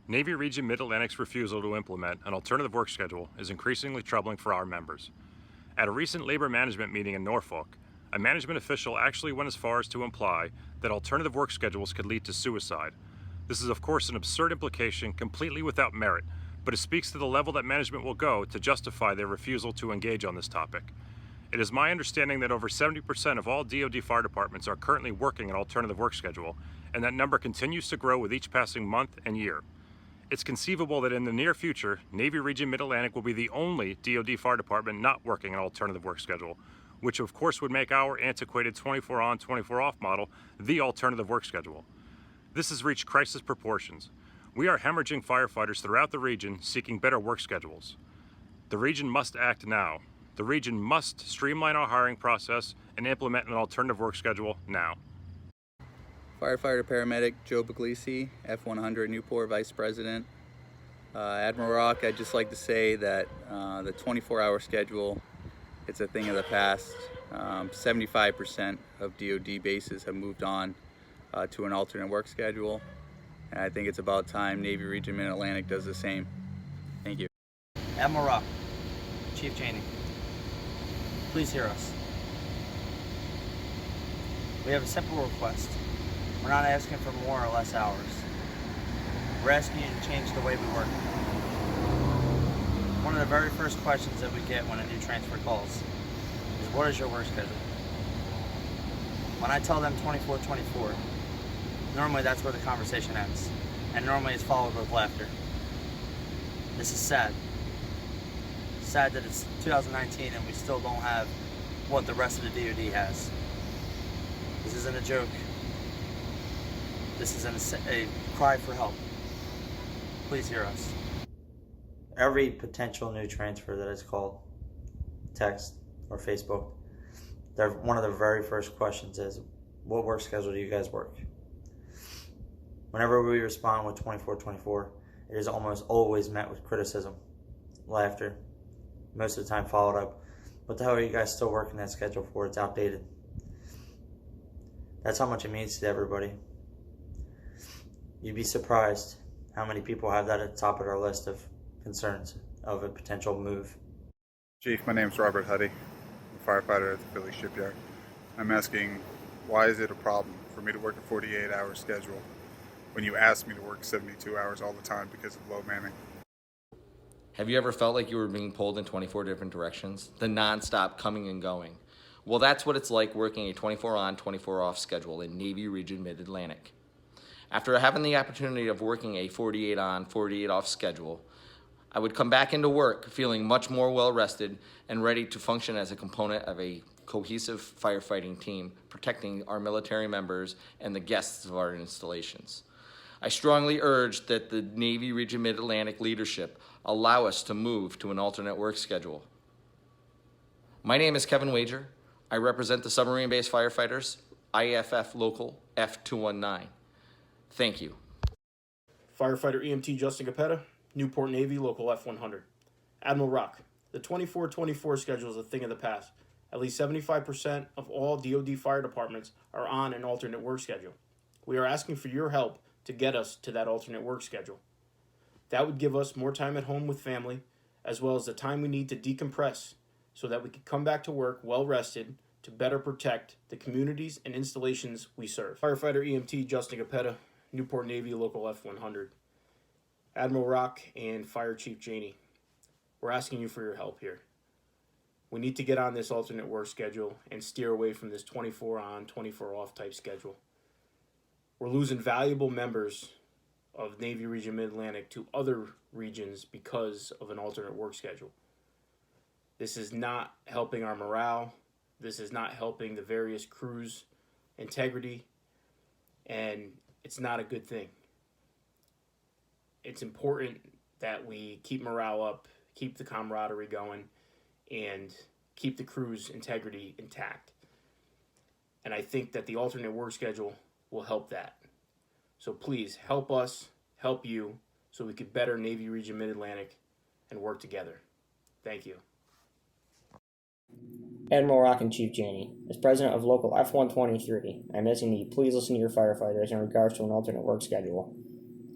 Navy Region Mid-Atlantic's refusal to implement an alternative work schedule is increasingly troubling for our members. At a recent labor management meeting in Norfolk, a management official actually went as far as to imply that alternative work schedules could lead to suicide. This is of course an absurd implication completely without merit, but it speaks to the level that management will go to justify their refusal to engage on this topic. It is my understanding that over 70% of all DoD fire departments are currently working an alternative work schedule, and that number continues to grow with each passing month and year. It's conceivable that in the near future, Navy Region Mid-Atlantic will be the only DoD fire department not working an alternative work schedule, which of course would make our antiquated 24 on, 24 off model the alternative work schedule. This has reached crisis proportions. We are hemorrhaging firefighters throughout the region seeking better work schedules. The region must act now. The region must streamline our hiring process and implement an alternative work schedule now. Firefighter Paramedic Joe Puglisi, F100 Newport Vice President. Admiral Rock, I'd just like to say that the 24-hour schedule, it's a thing of the past. 75% of DoD bases have moved on to an alternate work schedule. And I think it's about time Navy Region Mid-Atlantic does the same. Thank you. Admiral Rock, Chief Cheney, please hear us. We have a simple request. We're not asking for more or less hours. We're asking you to change the way we work. One of the very first questions that we get when a new transfer calls is, what is your work schedule? When I tell them 24/24, normally that's where the conversation ends, and normally it's followed with laughter. This is sad. Sad that it's 2019 and we still don't have what the rest of the DoD has. This isn't a joke. This is a cry for help. Please hear us. Every potential new transfer that is called, text or Facebook, one of the very first questions is, what work schedule do you guys work? Whenever we respond with 24/24, it is almost always met with criticism, laughter, most of the time followed up, what the hell are you guys still working that schedule for? It's outdated. That's how much it means to everybody. You'd be surprised how many people have that at the top of our list of concerns of a potential move. Chief, my name is Robert Huddy. I'm a firefighter at the Philly shipyard. I'm asking, why is it a problem for me to work a 48-hour schedule when you ask me to work 72 hours all the time because of low manning? Have you ever felt like you were being pulled in 24 different directions? The non-stop coming and going. Well, that's what it's like working a 24 on, 24 off schedule in Navy Region Mid-Atlantic. After having the opportunity of working a 48 on, 48 off schedule, I would come back into work feeling much more well-rested and ready to function as a component of a cohesive firefighting team, protecting our military members and the guests of our installations. I strongly urge that the Navy Region Mid-Atlantic leadership allow us to move to an alternate work schedule. My name is Kevin Wager. I represent the submarine-based firefighters, IAFF Local F219. Thank you. Firefighter EMT Justin Capetta, Newport Navy Local F100. Admiral Rock, the 24/24 schedule is a thing of the past. At least 75% of all DoD fire departments are on an alternate work schedule. We are asking for your help to get us to that alternate work schedule. That would give us more time at home with family, as well as the time we need to decompress so that we could come back to work well rested to better protect the communities and installations we serve. Firefighter EMT Justin Capetta, Newport Navy Local F100. Admiral Rock and Fire Chief Cheney, we're asking you for your help here. We need to get on this alternate work schedule and steer away from this 24 on, 24 off type schedule. We're losing valuable members of Navy Region Mid-Atlantic to other regions because of an alternate work schedule. This is not helping our morale. This is not helping the various crews' integrity, and it's not a good thing. It's important that we keep morale up, keep the camaraderie going, and keep the crew's integrity intact. And I think that the alternate work schedule will help that. So please help us, help you, so we could better Navy Region Mid-Atlantic and work together. Thank you. Admiral Rock and Chief Cheney, as President of Local F123, I'm asking that you please listen to your firefighters in regards to an alternate work schedule.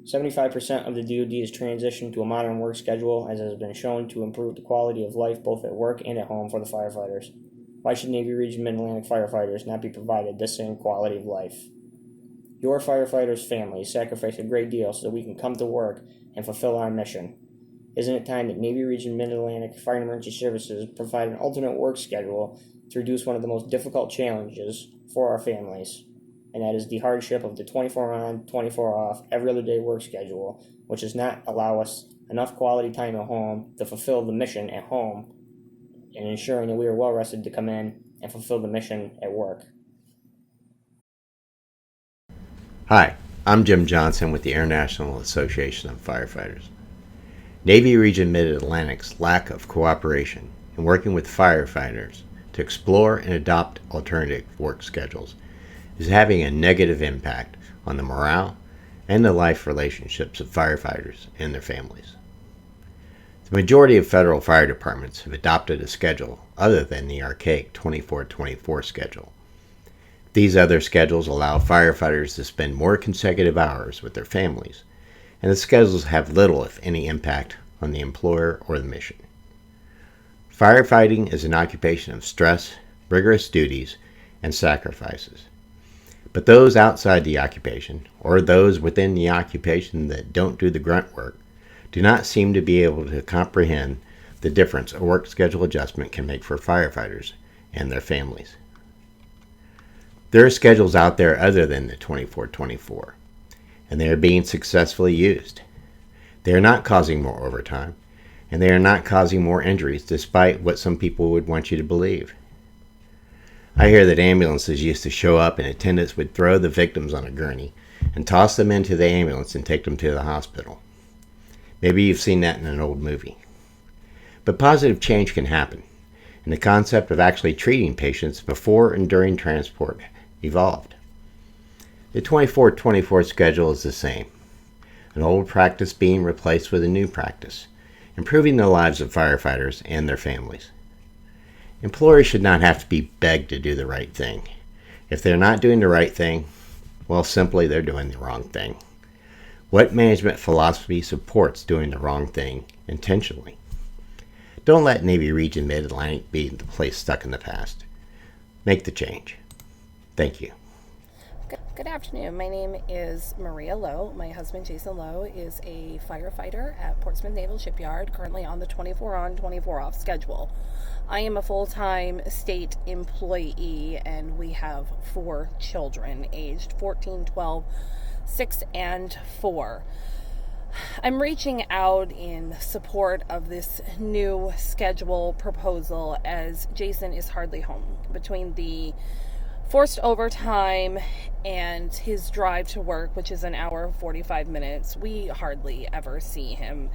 75% of the DoD has transitioned to a modern work schedule, as has been shown to improve the quality of life both at work and at home for the firefighters. Why should Navy Region Mid-Atlantic firefighters not be provided this same quality of life? Your firefighters' families sacrifice a great deal so that we can come to work and fulfill our mission. Isn't it time that Navy Region Mid-Atlantic Fire and Emergency Services provide an alternate work schedule to reduce one of the most difficult challenges for our families? And that is the hardship of the 24 on, 24 off, every other day work schedule, which does not allow us enough quality time at home to fulfill the mission at home and ensuring that we are well rested to come in and fulfill the mission at work. Hi, I'm Jim Johnson with the International Association of Firefighters. Navy Region Mid-Atlantic's lack of cooperation in working with firefighters to explore and adopt alternative work schedules is having a negative impact on the morale and the life relationships of firefighters and their families. The majority of federal fire departments have adopted a schedule other than the archaic 24-24 schedule. These other schedules allow firefighters to spend more consecutive hours with their families, and the schedules have little, if any, impact on the employer or the mission. Firefighting is an occupation of stress, rigorous duties, and sacrifices. But those outside the occupation, or those within the occupation that don't do the grunt work, do not seem to be able to comprehend the difference a work schedule adjustment can make for firefighters and their families. There are schedules out there other than the 24-24, and they are being successfully used. They are not causing more overtime, and they are not causing more injuries despite what some people would want you to believe. I hear that ambulances used to show up and attendants would throw the victims on a gurney and toss them into the ambulance and take them to the hospital. Maybe you've seen that in an old movie. But positive change can happen, and the concept of actually treating patients before and during transport evolved. The 24-24 schedule is the same, an old practice being replaced with a new practice, improving the lives of firefighters and their families. Employers should not have to be begged to do the right thing. If they're not doing the right thing, well, simply they're doing the wrong thing. What management philosophy supports doing the wrong thing intentionally? Don't let Navy Region Mid-Atlantic be the place stuck in the past. Make the change. Thank you. Good afternoon. My name is Maria Lowe. My husband, Jason Lowe, is a firefighter at Portsmouth Naval Shipyard, currently on the 24 on, 24 off schedule. I am a full-time state employee, and we have 4 children, aged 14, 12, 6, and 4. I'm reaching out in support of this new schedule proposal, as Jason is hardly home. Between the forced overtime and his drive to work, which is an hour and 45 minutes, we hardly ever see him.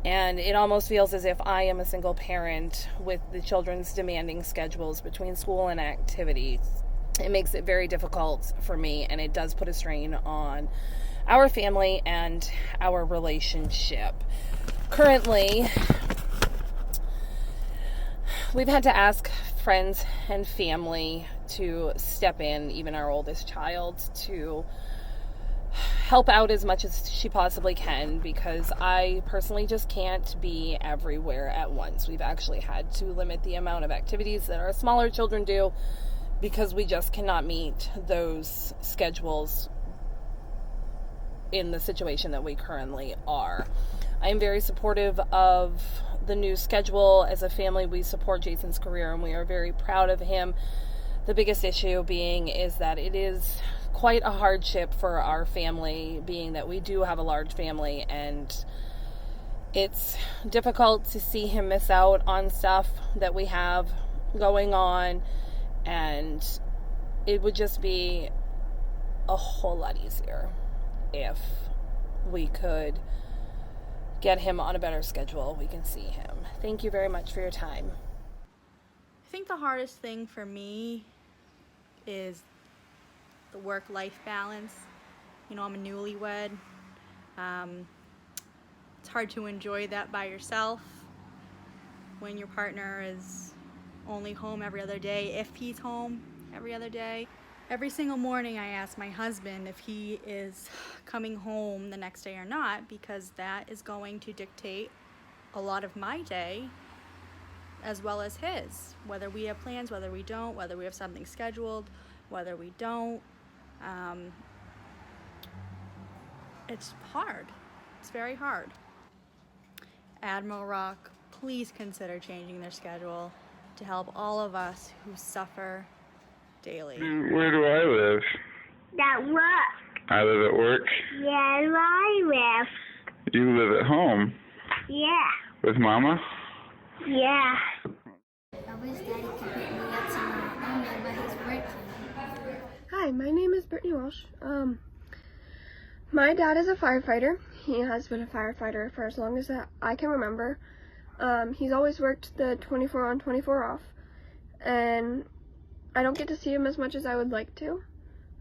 And it almost feels as if I am a single parent with the children's demanding schedules between school and activities. It makes it very difficult for me, and it does put a strain on our family and our relationship. Currently, we've had to ask friends and family to step in, even our oldest child, to help out as much as she possibly can, because I personally just can't be everywhere at once. We've actually had to limit the amount of activities that our smaller children do because we just cannot meet those schedules in the situation that we currently are. I am very supportive of the new schedule. As a family, we support Jason's career and we are very proud of him. The biggest issue being is that it is quite a hardship for our family, being that we do have a large family, and it's difficult to see him miss out on stuff that we have going on, and it would just be a whole lot easier if we could get him on a better schedule. We can see him. Thank you very much for your time. I think the hardest thing for me is the work-life balance. You know, I'm a newlywed. It's hard to enjoy that by yourself when your partner is only home every other day, if he's home every other day. Every single morning I ask my husband if he is coming home the next day or not, because that is going to dictate a lot of my day as well as his. Whether we have plans, whether we don't, whether we have something scheduled, whether we don't. It's hard. It's very hard. Admiral Rock, please consider changing their schedule to help all of us who suffer daily. Where do I live? At work. I live at work. Yeah, where I live. You live at home? Yeah. With Mama? Yeah. I wish Daddy could pick me up tomorrow, but he's working. Hi, my name is Brittany Walsh. My dad is a firefighter. He has been a firefighter for as long as I can remember. He's always worked the 24 on, 24 off, and I don't get to see him as much as I would like to.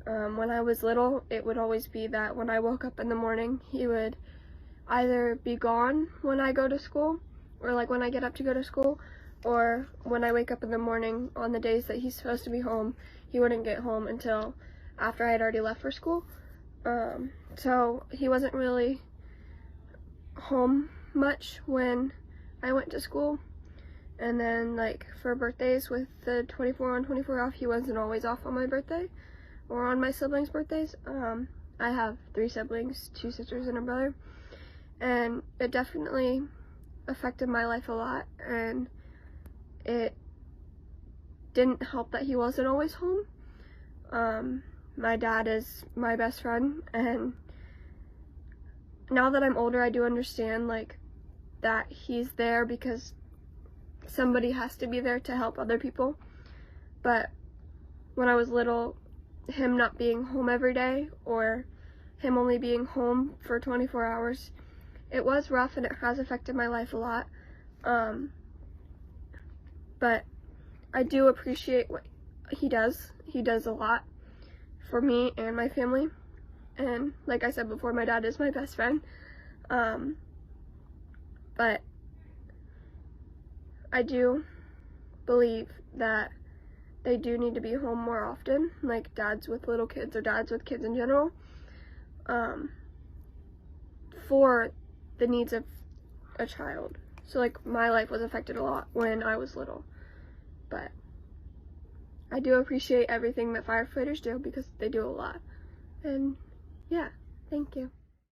When I was little, it would always be that when I woke up in the morning, he would either be gone when I go to school, or like when I get up to go to school, or when I wake up in the morning on the days that he's supposed to be home, he wouldn't get home until after I had already left for school. So he wasn't really home much when I went to school. And then like for birthdays with the 24 on 24 off, he wasn't always off on my birthday or on my siblings' birthdays. I have 3 siblings, 2 sisters and a brother, and it definitely affected my life a lot, and it didn't help that he wasn't always home. My dad is my best friend, and now that I'm older, I do understand like that he's there because somebody has to be there to help other people. But when I was little, him not being home every day, or him only being home for 24 hours, it was rough and it has affected my life a lot. But I do appreciate what he does. He does a lot for me and my family. And like I said before, my dad is my best friend. But I do believe that they do need to be home more often, like dads with little kids or dads with kids in general, for the needs of a child. So like my life was affected a lot when I was little, but I do appreciate everything that firefighters do because they do a lot. And yeah, thank you.